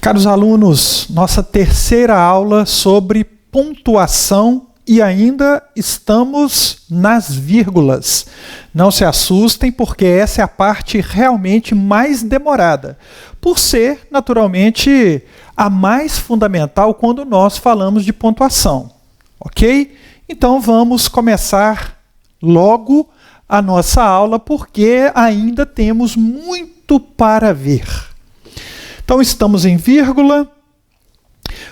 Caros alunos, nossa terceira aula sobre pontuação e ainda estamos nas vírgulas. Não se assustem, porque essa é a parte realmente mais demorada, por ser, naturalmente, a mais fundamental quando nós falamos de pontuação. Ok? Então vamos começar logo a nossa aula, porque ainda temos muito para ver. Então estamos em vírgula.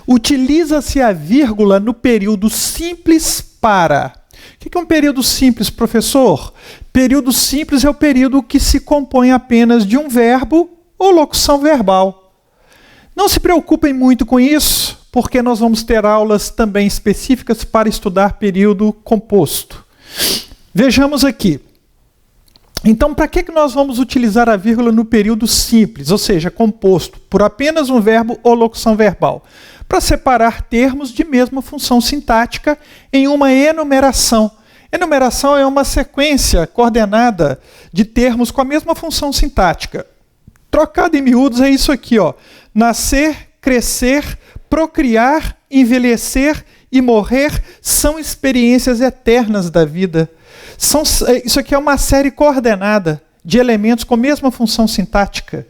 Utiliza-se a vírgula no período simples para... O que é um período simples, professor? Período simples é o período que se compõe apenas de um verbo ou locução verbal. Não se preocupem muito com isso, porque nós vamos ter aulas também específicas para estudar período composto. Vejamos aqui. Então, para que nós vamos utilizar a vírgula no período simples, ou seja, composto por apenas um verbo ou locução verbal? Para separar termos de mesma função sintática em uma enumeração. Enumeração é uma sequência coordenada de termos com a mesma função sintática. Trocado em miúdos é isso aqui, ó. Nascer, crescer, procriar, envelhecer e morrer são experiências eternas da vida. Isso aqui é uma série coordenada de elementos com a mesma função sintática.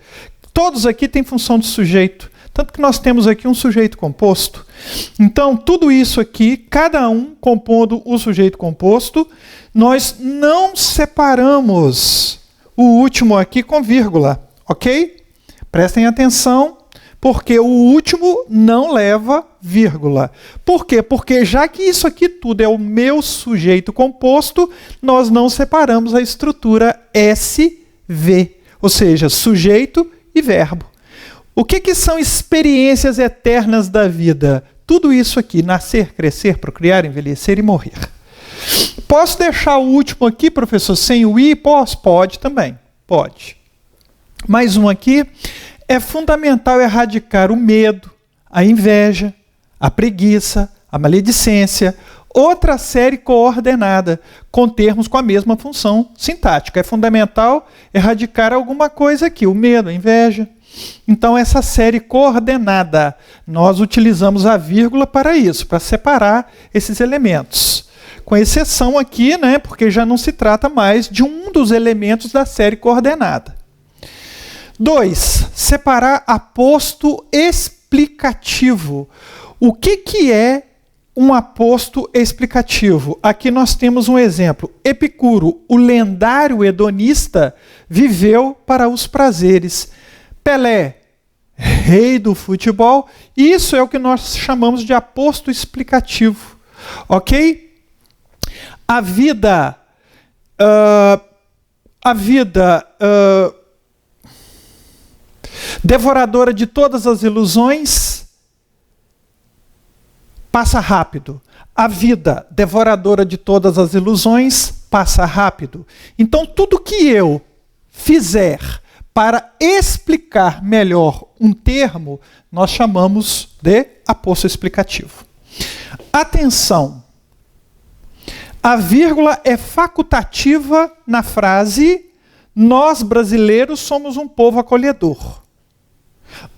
Todos aqui têm função de sujeito, tanto que nós temos aqui um sujeito composto. Então, tudo isso aqui, cada um compondo o sujeito composto, nós não separamos o último aqui com vírgula, ok? Prestem atenção, porque o último não leva vírgula. Por quê? Porque já que isso aqui tudo é o meu sujeito composto, nós não separamos a estrutura SV, ou seja, sujeito e verbo. O que são experiências eternas da vida? Tudo isso aqui, nascer, crescer, procriar, envelhecer e morrer. Posso deixar o último aqui, professor, sem o i? Pode também, pode. Mais um aqui. É fundamental erradicar o medo, a inveja, a preguiça, a maledicência, outra série coordenada, com termos com a mesma função sintática. É fundamental erradicar alguma coisa aqui, o medo, a inveja. Então, essa série coordenada, nós utilizamos a vírgula para isso, para separar esses elementos. Com exceção aqui, né, porque já não se trata mais de um dos elementos da série coordenada. 2. Separar aposto explicativo. O que é um aposto explicativo? Aqui nós temos um exemplo. Epicuro, o lendário hedonista, viveu para os prazeres. Pelé, rei do futebol. Isso é o que nós chamamos de aposto explicativo. Ok? A vida... devoradora de todas as ilusões, passa rápido. A vida devoradora de todas as ilusões, passa rápido. Então, tudo que eu fizer para explicar melhor um termo, nós chamamos de aposto explicativo. Atenção! A vírgula é facultativa na frase "Nós, brasileiros, somos um povo acolhedor".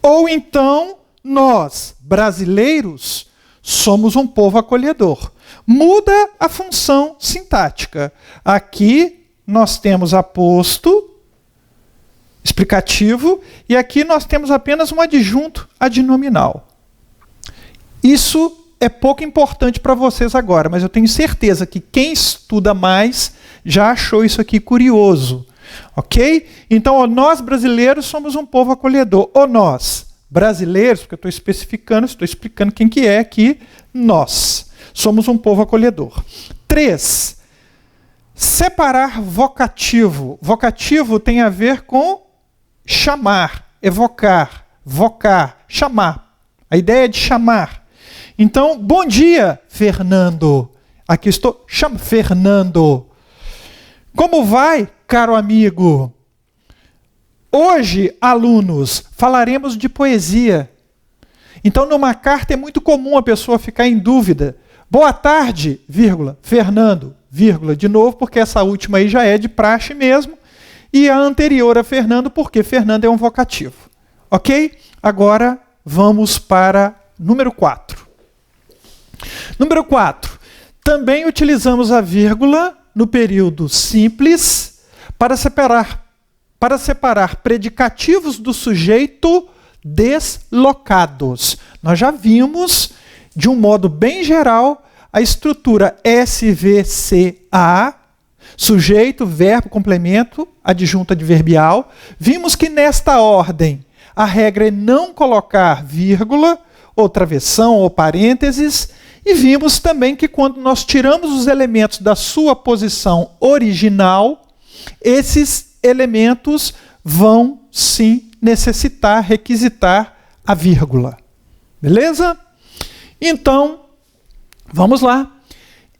Ou então, nós, brasileiros, somos um povo acolhedor. Muda a função sintática. Aqui nós temos aposto explicativo e aqui nós temos apenas um adjunto adnominal. Isso é pouco importante para vocês agora, mas eu tenho certeza que quem estuda mais já achou isso aqui curioso. Ok? Então, nós brasileiros somos um povo acolhedor. Ou nós, brasileiros, porque eu estou especificando, estou explicando quem que é aqui, nós somos um povo acolhedor. 3. Separar vocativo. Vocativo tem a ver com chamar, evocar, vocar, chamar. A ideia é de chamar. Então, bom dia, Fernando. Aqui estou chamando Fernando. Como vai, caro amigo? Hoje, alunos, falaremos de poesia. Então, numa carta é muito comum a pessoa ficar em dúvida. Boa tarde, vírgula, Fernando, vírgula, de novo, porque essa última aí já é de praxe mesmo, e a anterior a Fernando, porque Fernando é um vocativo. Ok? Agora, vamos para número 4. Número 4. Também utilizamos a vírgula no período simples para separar predicativos do sujeito deslocados. Nós já vimos, de um modo bem geral, a estrutura SVCA, sujeito, verbo, complemento, adjunto adverbial. Vimos que nesta ordem a regra é não colocar vírgula, ou travessão, ou parênteses. E vimos também que quando nós tiramos os elementos da sua posição original, esses elementos vão sim requisitar a vírgula. Beleza? Então, vamos lá.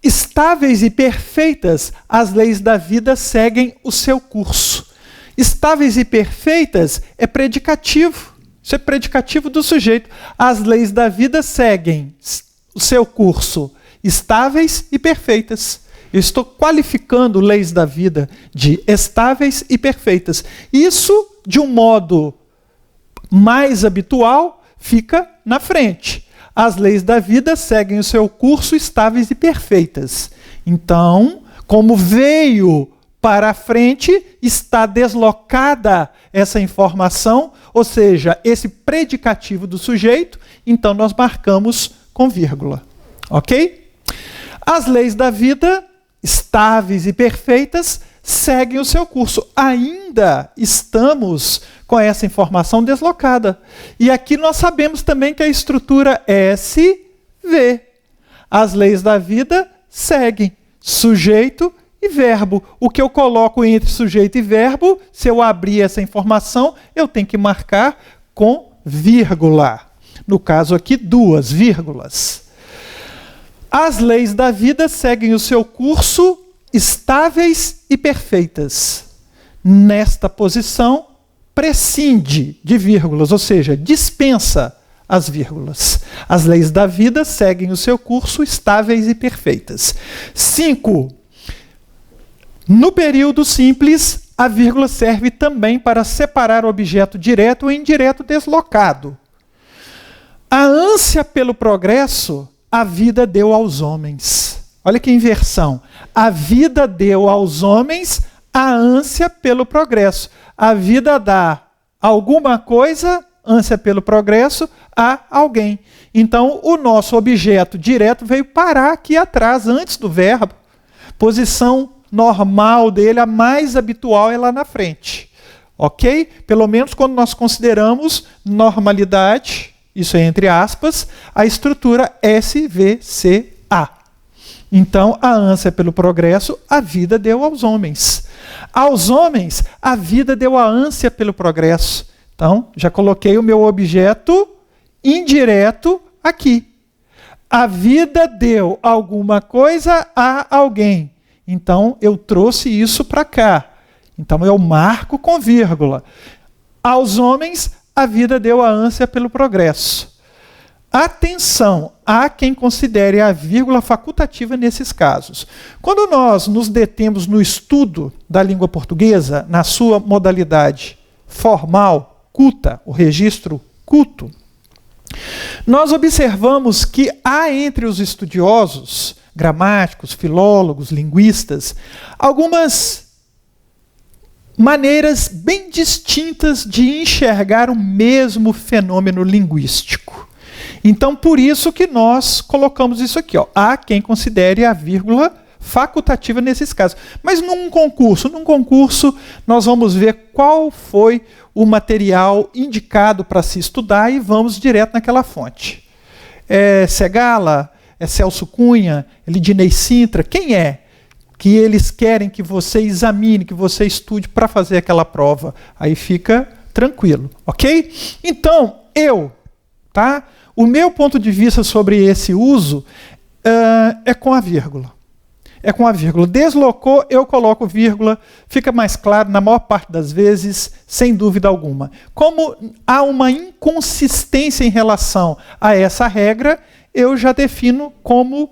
Estáveis e perfeitas, as leis da vida seguem o seu curso. Estáveis e perfeitas é predicativo. Isso é predicativo do sujeito. As leis da vida seguem o seu curso, estáveis e perfeitas. Eu estou qualificando leis da vida de estáveis e perfeitas. Isso, de um modo mais habitual, fica na frente. As leis da vida seguem o seu curso, estáveis e perfeitas. Então, como veio para a frente, está deslocada essa informação, ou seja, esse predicativo do sujeito, então nós marcamos com vírgula. Ok? As leis da vida, estáveis e perfeitas, seguem o seu curso. Ainda estamos com essa informação deslocada. E aqui nós sabemos também que a estrutura SV. As leis da vida seguem sujeito e verbo. O que eu coloco entre sujeito e verbo, se eu abrir essa informação, eu tenho que marcar com vírgula. No caso aqui, 2 vírgulas. As leis da vida seguem o seu curso, estáveis e perfeitas. Nesta posição, prescinde de vírgulas, ou seja, dispensa as vírgulas. As leis da vida seguem o seu curso, estáveis e perfeitas. 5. No período simples, a vírgula serve também para separar o objeto direto ou indireto deslocado. A ânsia pelo progresso, a vida deu aos homens. Olha que inversão. A vida deu aos homens a ânsia pelo progresso. A vida dá alguma coisa, ânsia pelo progresso, a alguém. Então, o nosso objeto direto veio parar aqui atrás, antes do verbo. Posição normal dele, a mais habitual, é lá na frente. Ok? Pelo menos quando nós consideramos normalidade, isso é entre aspas, a estrutura SVCA. Então, a ânsia pelo progresso, a vida deu aos homens. Aos homens, a vida deu a ânsia pelo progresso. Então, já coloquei o meu objeto indireto aqui. A vida deu alguma coisa a alguém. Então, eu trouxe isso para cá. Então, eu marco com vírgula. Aos homens, a vida deu a ânsia pelo progresso. Atenção, há quem considere a vírgula facultativa nesses casos. Quando nós nos detemos no estudo da língua portuguesa, na sua modalidade formal, culta, o registro culto, nós observamos que há entre os estudiosos, gramáticos, filólogos, linguistas, algumas maneiras bem distintas de enxergar o mesmo fenômeno linguístico. Então, por isso que nós colocamos isso aqui. Há quem considere a vírgula facultativa nesses casos. Mas num concurso, nós vamos ver qual foi o material indicado para se estudar e vamos direto naquela fonte. É Segala? É Celso Cunha? É Lidinei Sintra? Quem é que eles querem que você examine, que você estude para fazer aquela prova? Aí fica tranquilo, ok? Então, o meu ponto de vista sobre esse uso é com a vírgula. É com a vírgula. Deslocou, eu coloco vírgula, fica mais claro, na maior parte das vezes, sem dúvida alguma. Como há uma inconsistência em relação a essa regra, eu já defino como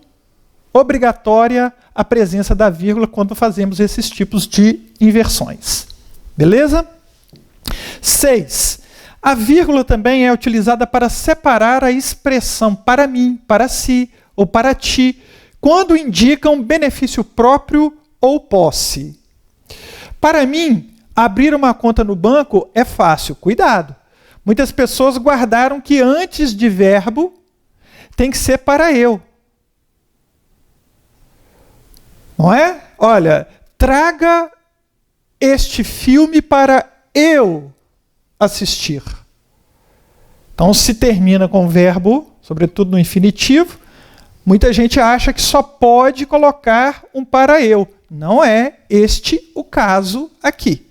obrigatória a presença da vírgula quando fazemos esses tipos de inversões. Beleza? 6. A vírgula também é utilizada para separar a expressão para mim, para si ou para ti, quando indicam benefício próprio ou posse. Para mim, abrir uma conta no banco é fácil. Cuidado! Muitas pessoas guardaram que antes de verbo tem que ser para eu. Não é? Olha, traga este filme para eu assistir. Então, se termina com verbo, sobretudo no infinitivo, muita gente acha que só pode colocar um para eu. Não é este o caso aqui.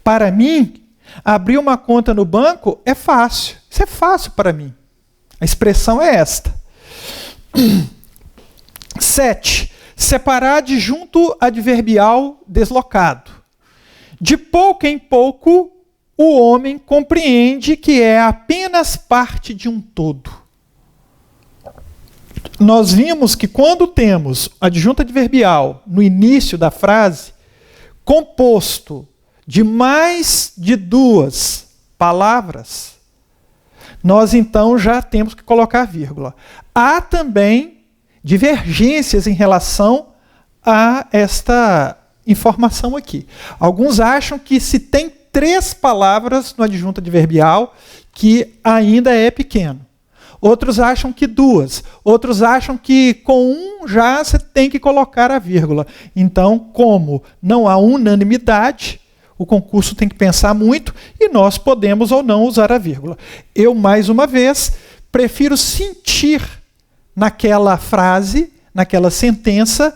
Para mim, abrir uma conta no banco é fácil. Isso é fácil para mim. A expressão é esta. 7. Separar adjunto adverbial deslocado. De pouco em pouco, o homem compreende que é apenas parte de um todo. Nós vimos que quando temos adjunto adverbial no início da frase, composto de mais de duas palavras, nós então já temos que colocar vírgula. Há também divergências em relação a esta informação aqui. Alguns acham que se tem 3 palavras no adjunto adverbial, que ainda é pequeno. Outros acham que 2. Outros acham que com 1 já você tem que colocar a vírgula. Então, como não há unanimidade, o concurso tem que pensar muito e nós podemos ou não usar a vírgula. Eu, mais uma vez, prefiro sentir naquela frase, naquela sentença,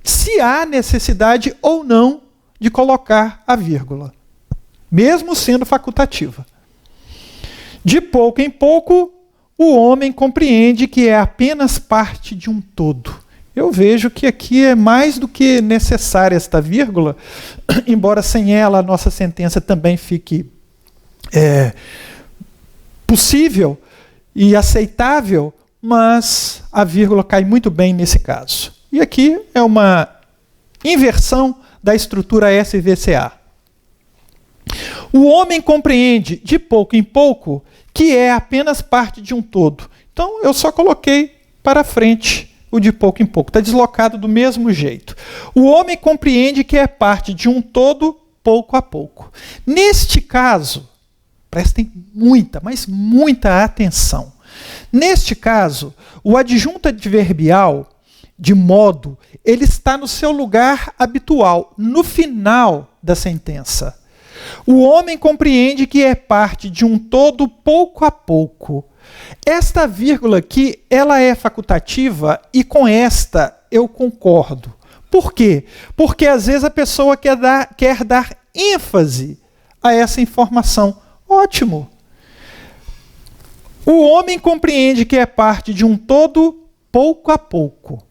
se há necessidade ou não de colocar a vírgula, mesmo sendo facultativa. De pouco em pouco, o homem compreende que é apenas parte de um todo. Eu vejo que aqui é mais do que necessária esta vírgula, embora sem ela a nossa sentença também fique possível e aceitável, mas a vírgula cai muito bem nesse caso. E aqui é uma inversão da estrutura SVCA. O homem compreende, de pouco em pouco, que é apenas parte de um todo. Então, eu só coloquei para frente o de pouco em pouco. Está deslocado do mesmo jeito. O homem compreende que é parte de um todo, pouco a pouco. Neste caso, prestem muita, mas muita atenção. Neste caso, o adjunto adverbial, de modo, ele está no seu lugar habitual, no final da sentença. O homem compreende que é parte de um todo pouco a pouco. Esta vírgula aqui, ela é facultativa e com esta eu concordo. Por quê? Porque às vezes a pessoa quer dar ênfase a essa informação. Ótimo! O homem compreende que é parte de um todo pouco a pouco.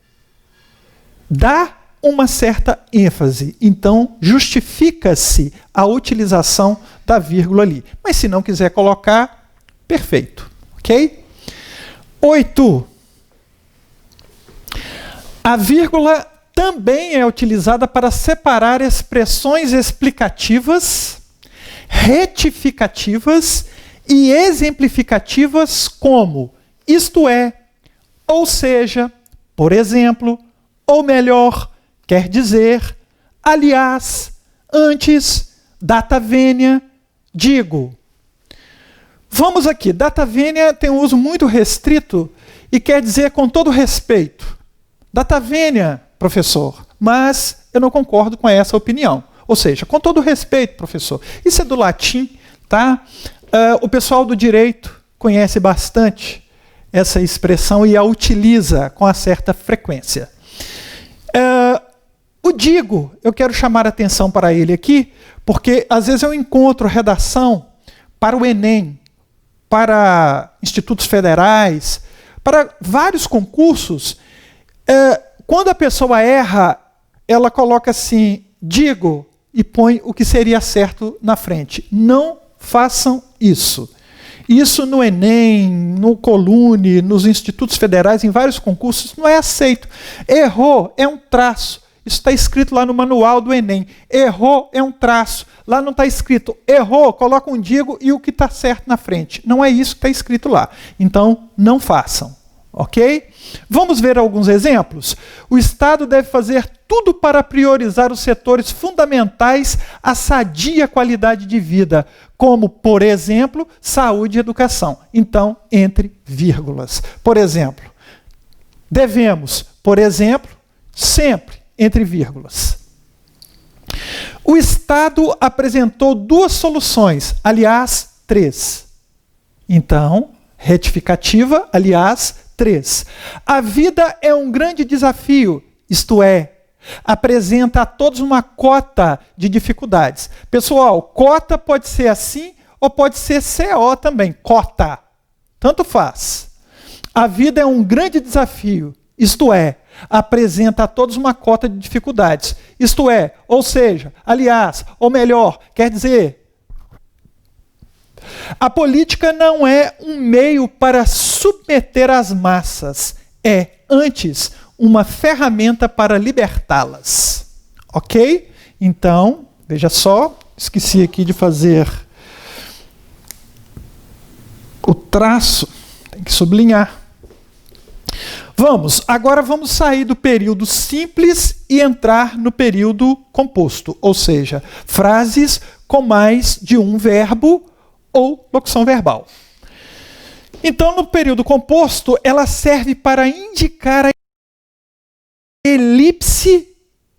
Dá uma certa ênfase. Então, justifica-se a utilização da vírgula ali. Mas se não quiser colocar, perfeito. Ok? 8. A vírgula também é utilizada para separar expressões explicativas, retificativas e exemplificativas como isto é, ou seja, por exemplo, ou melhor, quer dizer, aliás, antes, data vênia, digo. Vamos aqui, data vênia tem um uso muito restrito e quer dizer com todo respeito. Data vênia, professor, mas eu não concordo com essa opinião. Ou seja, com todo respeito, professor. Isso é do latim, tá? O pessoal do direito conhece bastante essa expressão e a utiliza com uma certa frequência. O digo, eu quero chamar a atenção para ele aqui, porque às vezes eu encontro redação para o Enem, para institutos federais, para vários concursos. Quando a pessoa erra, ela coloca assim, digo, e põe o que seria certo na frente. Não façam isso. Isso no Enem, no Colune, nos institutos federais, em vários concursos, não é aceito. Errou, é um traço. Isso está escrito lá no manual do Enem. Errou é um traço. Lá não está escrito errou, coloca um digo e o que está certo na frente. Não é isso que está escrito lá. Então, não façam. Ok? Vamos ver alguns exemplos? O Estado deve fazer tudo para priorizar os setores fundamentais à sadia qualidade de vida, como, por exemplo, saúde e educação. Então, entre vírgulas. Por exemplo, devemos, por exemplo, sempre entre vírgulas. O Estado apresentou 2 soluções, aliás, 3. Então, retificativa, aliás, 3. A vida é um grande desafio, isto é, apresenta a todos uma cota de dificuldades. Pessoal, cota pode ser assim ou pode ser CO também, cota. Tanto faz. A vida é um grande desafio, isto é, apresenta a todos uma cota de dificuldades. Isto é, ou seja, aliás, ou melhor, quer dizer, a política não é um meio para submeter as massas, é, antes, uma ferramenta para libertá-las. Ok? Então, veja só, esqueci aqui de fazer o traço, tem que sublinhar. Agora vamos sair do período simples e entrar no período composto, ou seja, frases com mais de um verbo ou locução verbal. Então, no período composto, ela serve para indicar a elipse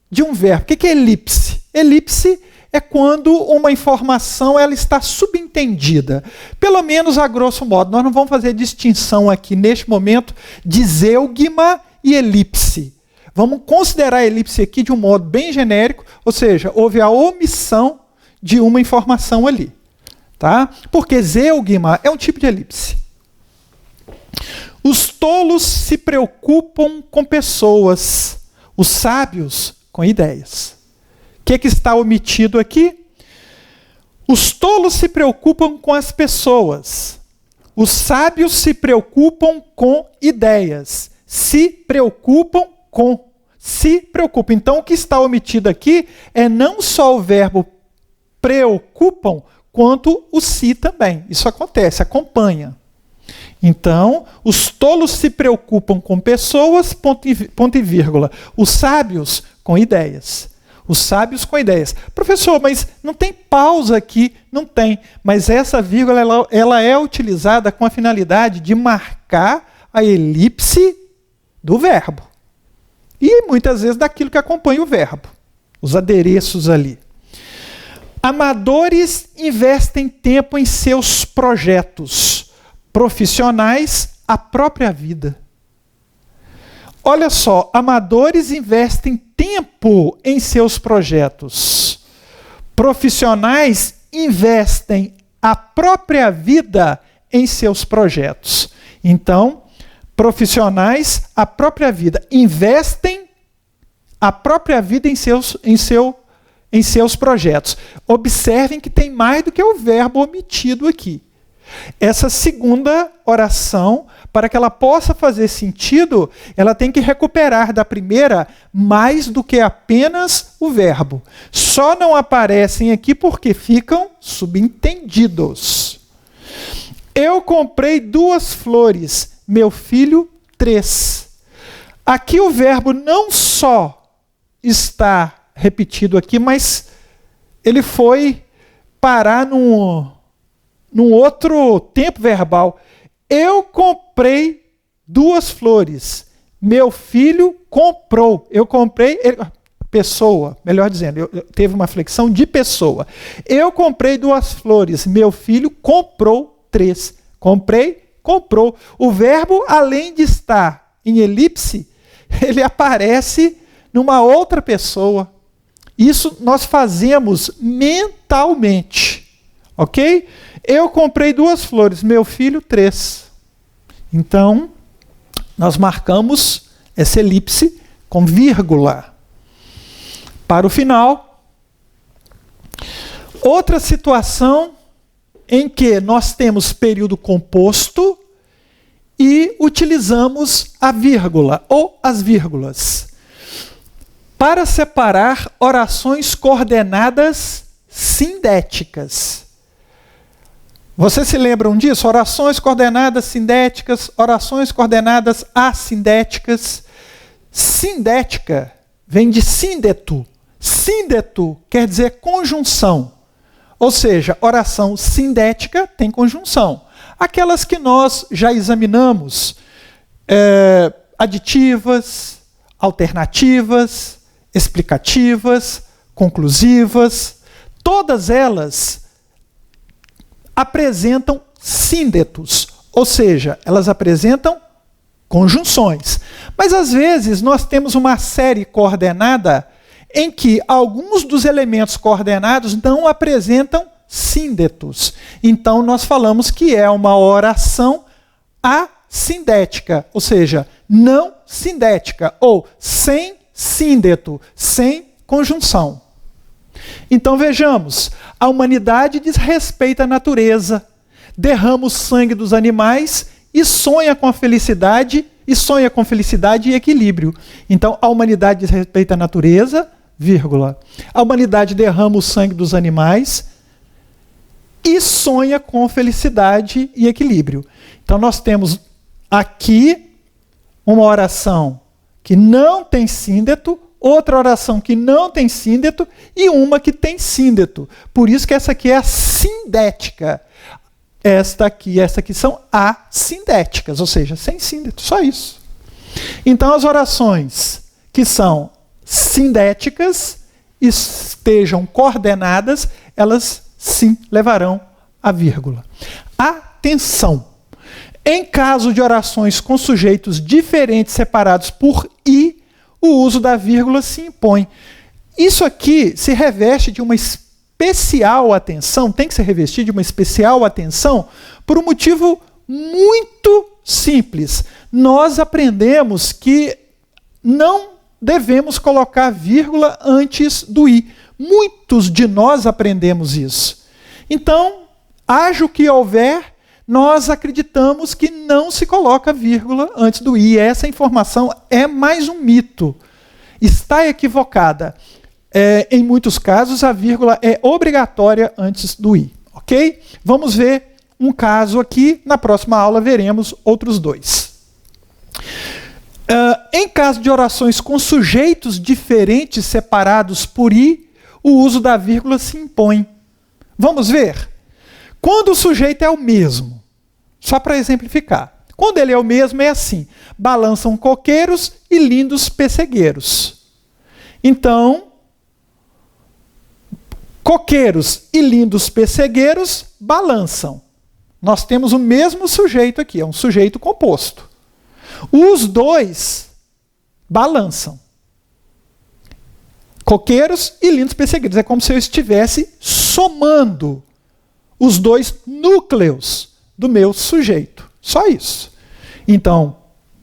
de um verbo. O que é elipse? Elipse é quando uma informação ela está subentendida. Pelo menos a grosso modo. Nós não vamos fazer distinção aqui, neste momento, de zeugma e elipse. Vamos considerar a elipse aqui de um modo bem genérico, ou seja, houve a omissão de uma informação ali. Tá? Porque zeugma é um tipo de elipse. Os tolos se preocupam com pessoas, os sábios com ideias. O que está omitido aqui? Os tolos se preocupam com as pessoas, os sábios se preocupam com ideias. Se preocupam com. Se preocupam. Então, o que está omitido aqui é não só o verbo preocupam, quanto o se também. Isso acontece, acompanha. Então, os tolos se preocupam com pessoas, ponto e vírgula. Os sábios com ideias. Os sábios com ideias. Professor, mas não tem pausa aqui? Não tem. Mas essa vírgula ela é utilizada com a finalidade de marcar a elipse do verbo. E muitas vezes daquilo que acompanha o verbo. Os adereços ali. Amadores investem tempo em seus projetos. Profissionais, a própria vida. Olha só, amadores investem tempo em seus projetos. Profissionais investem a própria vida em seus projetos. Então, profissionais, a própria vida. Investem a própria vida em seus projetos. Observem que tem mais do que o verbo omitido aqui. Essa segunda oração, para que ela possa fazer sentido, ela tem que recuperar da primeira mais do que apenas o verbo. Só não aparecem aqui porque ficam subentendidos. Eu comprei 2 flores, meu filho 3. Aqui o verbo não só está repetido aqui, mas ele foi parar num outro tempo verbal. Eu comprei 2 flores. Meu filho comprou. Eu comprei... pessoa, melhor dizendo, teve uma flexão de pessoa. Eu comprei 2 flores. Meu filho comprou 3. Comprei, comprou. O verbo, além de estar em elipse, ele aparece numa outra pessoa. Isso nós fazemos mentalmente. Ok? Eu comprei 2 flores, meu filho 3. Então, nós marcamos essa elipse com vírgula. Para o final, outra situação em que nós temos período composto e utilizamos a vírgula ou as vírgulas. para separar orações coordenadas sindéticas. Vocês se lembram disso? Orações coordenadas sindéticas, orações coordenadas assindéticas. Sindética vem de síndeto. Síndeto quer dizer conjunção. Ou seja, oração sindética tem conjunção. Aquelas que nós já examinamos, aditivas, alternativas, explicativas, conclusivas, todas elas apresentam síndetos, ou seja, elas apresentam conjunções. Mas às vezes nós temos uma série coordenada em que alguns dos elementos coordenados não apresentam síndetos. Então nós falamos que é uma oração assindética, ou seja, não sindética, ou sem síndeto, sem conjunção. Então vejamos, a humanidade desrespeita a natureza, derrama o sangue dos animais e sonha com a felicidade, e equilíbrio. Então a humanidade desrespeita a natureza, vírgula. A humanidade derrama o sangue dos animais e sonha com felicidade e equilíbrio. Então nós temos aqui uma oração que não tem síndeto, outra oração que não tem síndeto e uma que tem síndeto. Por isso que essa aqui é a sindética. Esta aqui são assindéticas, ou seja, sem síndeto, só isso. Então as orações que são sindéticas, estejam coordenadas, elas sim levarão a vírgula. Atenção! Em caso de orações com sujeitos diferentes separados por i, o uso da vírgula se impõe. Isso aqui se reveste de uma especial atenção, tem que ser revestido de uma especial atenção, por um motivo muito simples. Nós aprendemos que não devemos colocar vírgula antes do i. Muitos de nós aprendemos isso. Então, haja o que houver, nós acreditamos que não se coloca vírgula antes do i. Essa informação é mais um mito. Está equivocada. Em muitos casos, a vírgula é obrigatória antes do i. Ok? Vamos ver um caso aqui. Na próxima aula veremos outros dois. Em caso de orações com sujeitos diferentes separados por i, o uso da vírgula se impõe. Vamos ver? Quando o sujeito é o mesmo, só para exemplificar, quando ele é o mesmo é assim: balançam coqueiros e lindos pessegueiros. Então, coqueiros e lindos pessegueiros balançam. Nós temos o mesmo sujeito aqui, é um sujeito composto. Os dois balançam. Coqueiros e lindos pessegueiros. É como se eu estivesse somando os dois núcleos do meu sujeito. Só isso. Então,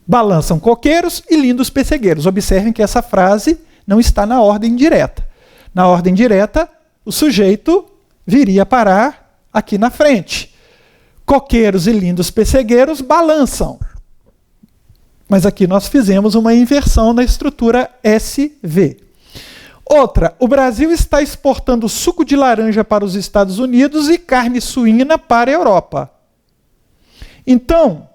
balançam coqueiros e lindos pessegueiros. Observem que essa frase não está na ordem direta. Na ordem direta, o sujeito viria parar aqui na frente. Coqueiros e lindos pessegueiros balançam. Mas aqui nós fizemos uma inversão na estrutura SV. Outra, o Brasil está exportando suco de laranja para os Estados Unidos e carne suína para a Europa. Então,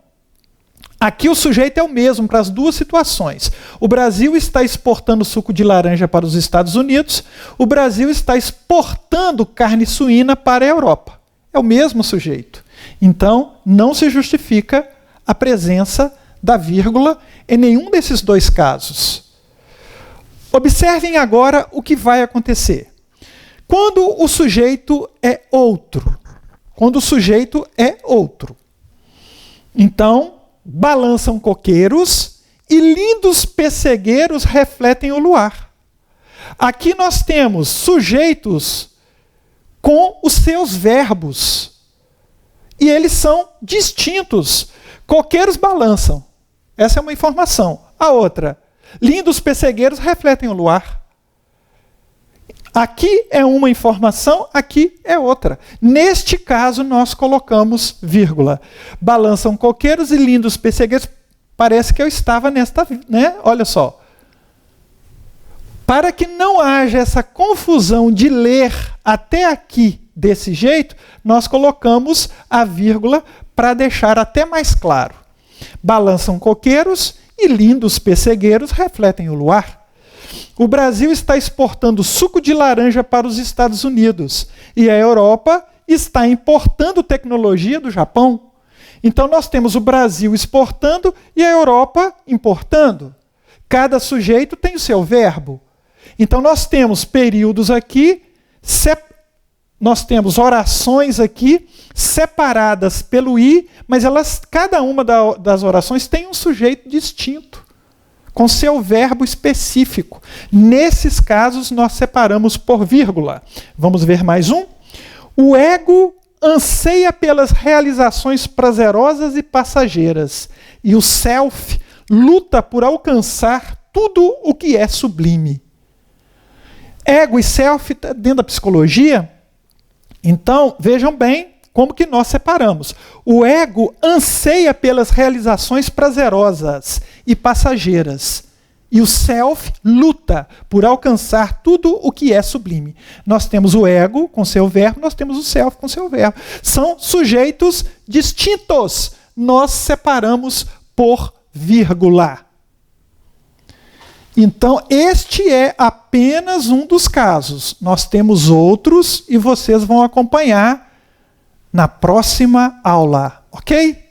aqui o sujeito é o mesmo para as duas situações. O Brasil está exportando suco de laranja para os Estados Unidos, o Brasil está exportando carne suína para a Europa. É o mesmo sujeito. Então, não se justifica a presença da vírgula em nenhum desses dois casos. Observem agora o que vai acontecer. Quando o sujeito é outro. Quando o sujeito é outro. Então, balançam coqueiros e lindos pessegueiros refletem o luar. Aqui nós temos sujeitos com os seus verbos. E eles são distintos. Coqueiros balançam. Essa é uma informação. A outra, lindos pessegueiros refletem o luar. Aqui é uma informação, aqui é outra. Neste caso, nós colocamos vírgula. Balançam coqueiros e lindos pessegueiros. Parece que eu estava nesta, né? Olha só. Para que não haja essa confusão de ler até aqui desse jeito, nós colocamos a vírgula para deixar até mais claro. Balançam coqueiros e lindos pessegueiros refletem o luar. O Brasil está exportando suco de laranja para os Estados Unidos e a Europa está importando tecnologia do Japão. Então nós temos o Brasil exportando e a Europa importando. Cada sujeito tem o seu verbo. Então nós temos períodos aqui, nós temos orações aqui separadas pelo i, mas cada uma das orações tem um sujeito distinto, com seu verbo específico. Nesses casos nós separamos por vírgula. Vamos ver mais um? O ego anseia pelas realizações prazerosas e passageiras, e o self luta por alcançar tudo o que é sublime. Ego e self dentro da psicologia. Então, vejam bem como que nós separamos. O ego anseia pelas realizações prazerosas e passageiras. E o self luta por alcançar tudo o que é sublime. Nós temos o ego com seu verbo, nós temos o self com seu verbo. São sujeitos distintos. Nós separamos por vírgula. Então, este é apenas um dos casos. Nós temos outros e vocês vão acompanhar na próxima aula, ok?